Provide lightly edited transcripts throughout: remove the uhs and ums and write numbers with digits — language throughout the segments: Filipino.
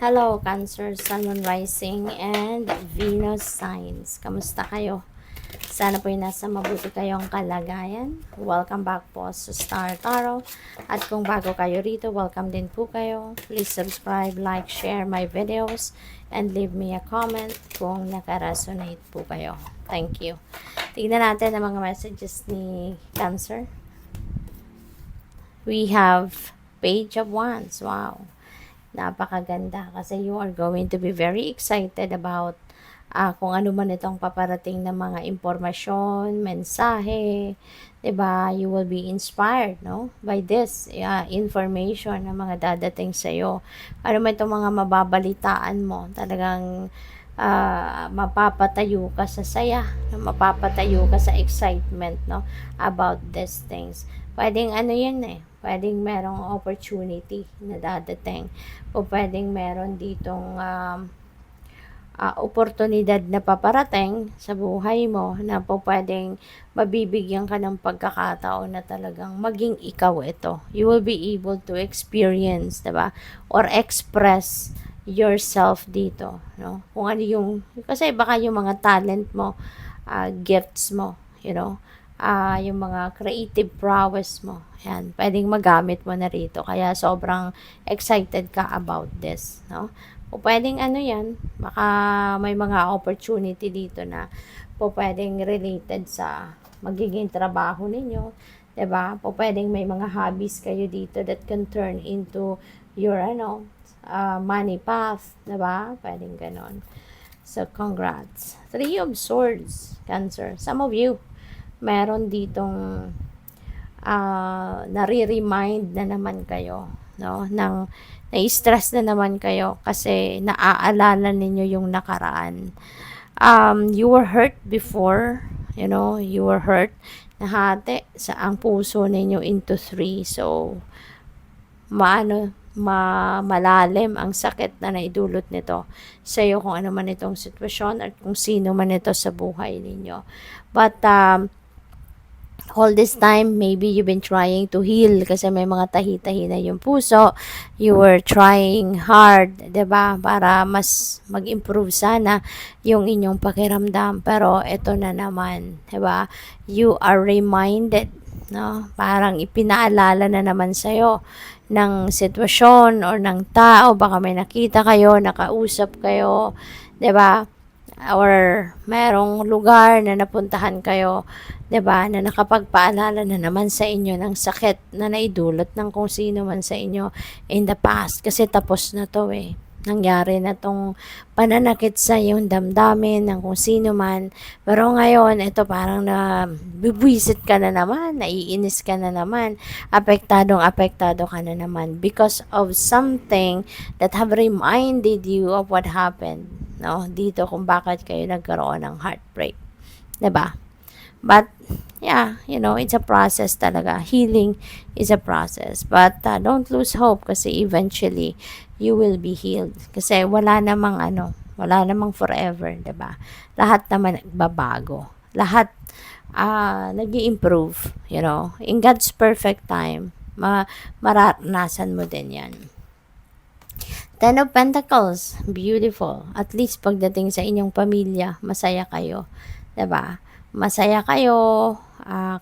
Hello, Cancer, Sun, Moon, Rising, and Venus signs. Kamusta kayo? Sana po yung nasa mabuti kayong kalagayan. Welcome back po sa Star Tarot. At kung bago kayo rito, welcome din po kayo. Please subscribe, like, share my videos, and leave me a comment kung nakaresonate po kayo. Thank you. Tignan natin ang mga messages ni Cancer. We have Page of Wands. Wow. Napakaganda kasi you are going to be very excited about kung ano man itong paparating na mga impormasyon, mensahe, 'di ba? You will be inspired, no? By this information na mga dadating sa iyo. Ano man itong mga mababalitaan mo, talagang mapapatayo ka sa saya, mapapatayo ka sa excitement, no? About these things. Pwedeng ano yan pwedeng merong opportunity na dadating o pwedeng meron ditong oportunidad na paparating sa buhay mo na po pwedeng mabibigyan ka ng pagkakataon na talagang maging ikaw ito. You will be able to experience, diba? Or express yourself dito, no? Kung ano yung, kasi baka yung mga talent mo, gifts mo, yung mga creative prowess mo, yan, pwedeng magamit mo na rito. Kaya sobrang excited ka about this, no? O pwedeng ano yan, baka may mga opportunity dito na po pwedeng related sa magiging trabaho ninyo, 'di ba? Po pwedeng may mga hobbies kayo dito that can turn into your money path, 'di ba? Pwedeng ganon. So congrats. Three of Swords, Cancer. Some of you meron ditong nare-remind na naman kayo, no? Na-stress na naman kayo kasi naaalala ninyo yung nakaraan. You were hurt before, you were hurt. Nahati sa ang puso ninyo into three. So, malalim ang sakit na naidulot nito sa iyo, kung ano man itong sitwasyon at kung sino man ito sa buhay ninyo. But, all this time, maybe you've been trying to heal kasi may mga tahi-tahi na yung puso. You were trying hard, 'di ba? Para mas mag-improve sana yung inyong pakiramdam. Pero ito na naman, 'di ba? You are reminded, no? Parang ipinaalala na naman sa iyo ng sitwasyon or ng tao, baka may nakita kayo, nakausap kayo, 'di ba? Or merong lugar na napuntahan kayo, 'di ba, na nakapagpaalala na naman sa inyo ng sakit na naidulot ng kung sino man sa inyo in the past. Kasi tapos na to nangyari na tong pananakit sa iyong damdamin ng kung sino man. Pero ngayon, ito parang na bibwisit ka na naman, naiinis ka na naman, apektado ka na naman because of something that have reminded you of what happened, no? Dito kung bakit kayo nagkaroon ng heartbreak, 'di ba? But yeah, it's a process talaga. Healing is a process. But don't lose hope kasi eventually you will be healed. Kasi wala namang forever, 'di ba? Lahat naman nagbabago. Lahat nag-i-improve, In God's perfect time, mararanasan mo din 'yan. Ten of Pentacles, beautiful. At least pagdating sa inyong pamilya, masaya kayo, 'di ba? Masaya kayo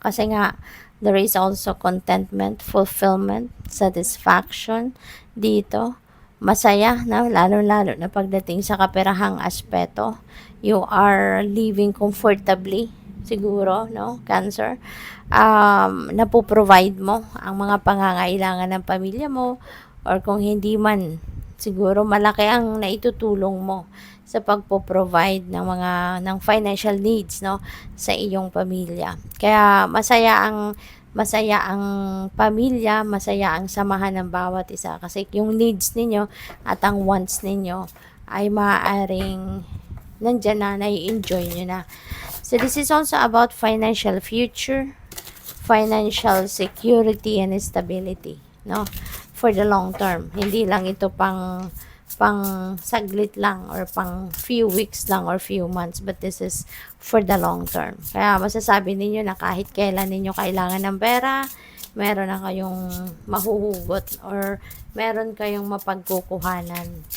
kasi nga there is also contentment, fulfillment, satisfaction dito. Masaya na lalo-lalo na pagdating sa kaperahang aspeto. You are living comfortably siguro, no? Cancer. Napoprovide mo ang mga pangangailangan ng pamilya mo, or kung hindi man, siguro malaki ang naitutulong mo sa pagpo-provide ng financial needs, no, sa iyong pamilya. Kaya masaya ang pamilya, masaya ang samahan ng bawat isa kasi yung needs ninyo at ang wants ninyo ay maaaring nandiyan na, nai-enjoy nyo na. So this is also about financial future, financial security and stability, no, for the long term. Hindi lang ito pang saglit lang or pang few weeks lang or few months, but this is for the long term. Kaya masasabi ninyo na kahit kailan ninyo kailangan ng pera, meron na kayong mahuhugot or meron kayong mapagkukuhanan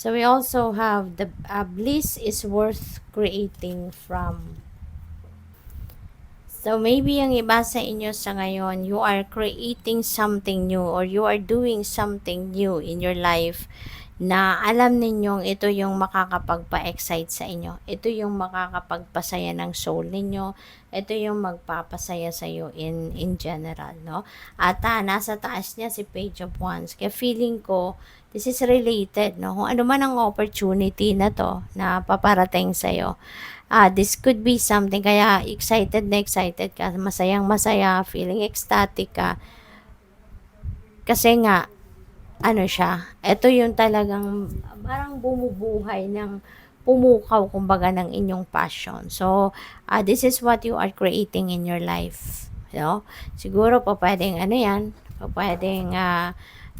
So we also have the bliss is worth creating from. So maybe ang iba sa inyo sa ngayon, you are creating something new or you are doing something new in your life na alam ninyong ito yung makakapagpa-excite sa inyo. Ito yung makakapagpasaya ng soul ninyo. Ito yung magpapasaya sa iyo in general, no? At nasa taas niya si Page of Wands. Kaya feeling ko, this is related, no? Kung ano man ang opportunity na to na paparating sa iyo. This could be something, kaya excited na excited ka, masayang masaya, feeling ecstatic ka. Kasi nga, ano siya, ito yung talagang parang bumubuhay ng pumukaw kumbaga ng inyong passion. So, this is what you are creating in your life. No? Siguro pa pwedeng ano yan, pa pwedeng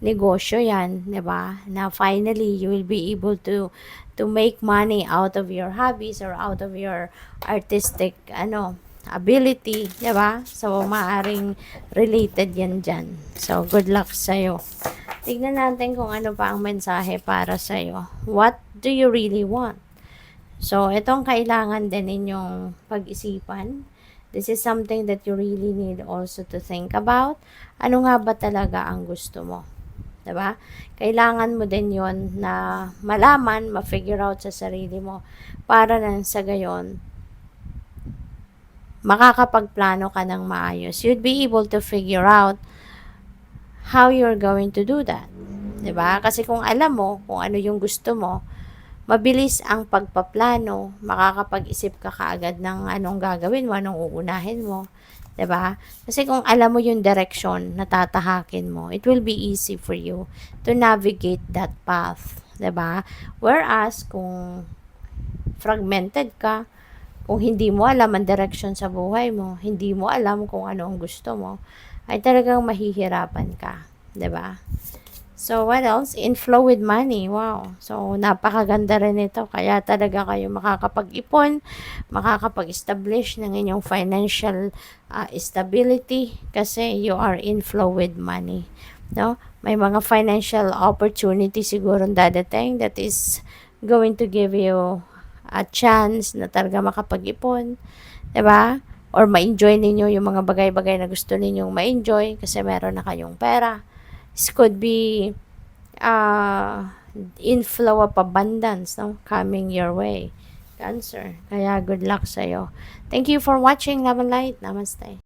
negosyo yan, di ba? Na finally, you will be able to make money out of your hobbies or out of your artistic ability, di ba? So, maaring related yan dyan. So, good luck sa'yo. Tignan natin kung ano pa ang mensahe para sa'yo. What do you really want? So, itong kailangan din ninyong pag-isipan. This is something that you really need also to think about. Ano nga ba talaga ang gusto mo? Diba? Kailangan mo din yon na malaman, ma-figure out sa sarili mo para nang sa gayon, makakapagplano ka ng maayos. You'd be able to figure out how you're going to do that. 'Di ba? Kasi kung alam mo kung ano yung gusto mo, mabilis ang pagpaplano, makakapag-isip ka kaagad ng anong gagawin mo, anong uunahin mo. 'Di ba? Kasi kung alam mo yung direction na tatahakin mo, it will be easy for you to navigate that path. 'Di ba? Whereas kung fragmented ka, kung hindi mo alam ang direction sa buhay mo, hindi mo alam kung ano ang gusto mo, ay talagang mahihirapan ka, 'di ba? So, what else? Inflow with money. Wow. So, napakaganda rin ito. Kaya talaga kayo makakapag-ipon, makakapag-establish ng inyong financial stability kasi you are in flow with money. No? May mga financial opportunity siguro dadating that is going to give you a chance na talaga makapag-ipon. 'Di ba? Or ma-enjoy ninyo yung mga bagay-bagay na gusto ninyong ma-enjoy kasi meron na kayong pera. This could be inflow of abundance, no, coming your way, Cancer. Kaya good luck sa'yo. Thank you for watching. Love and light. Namaste.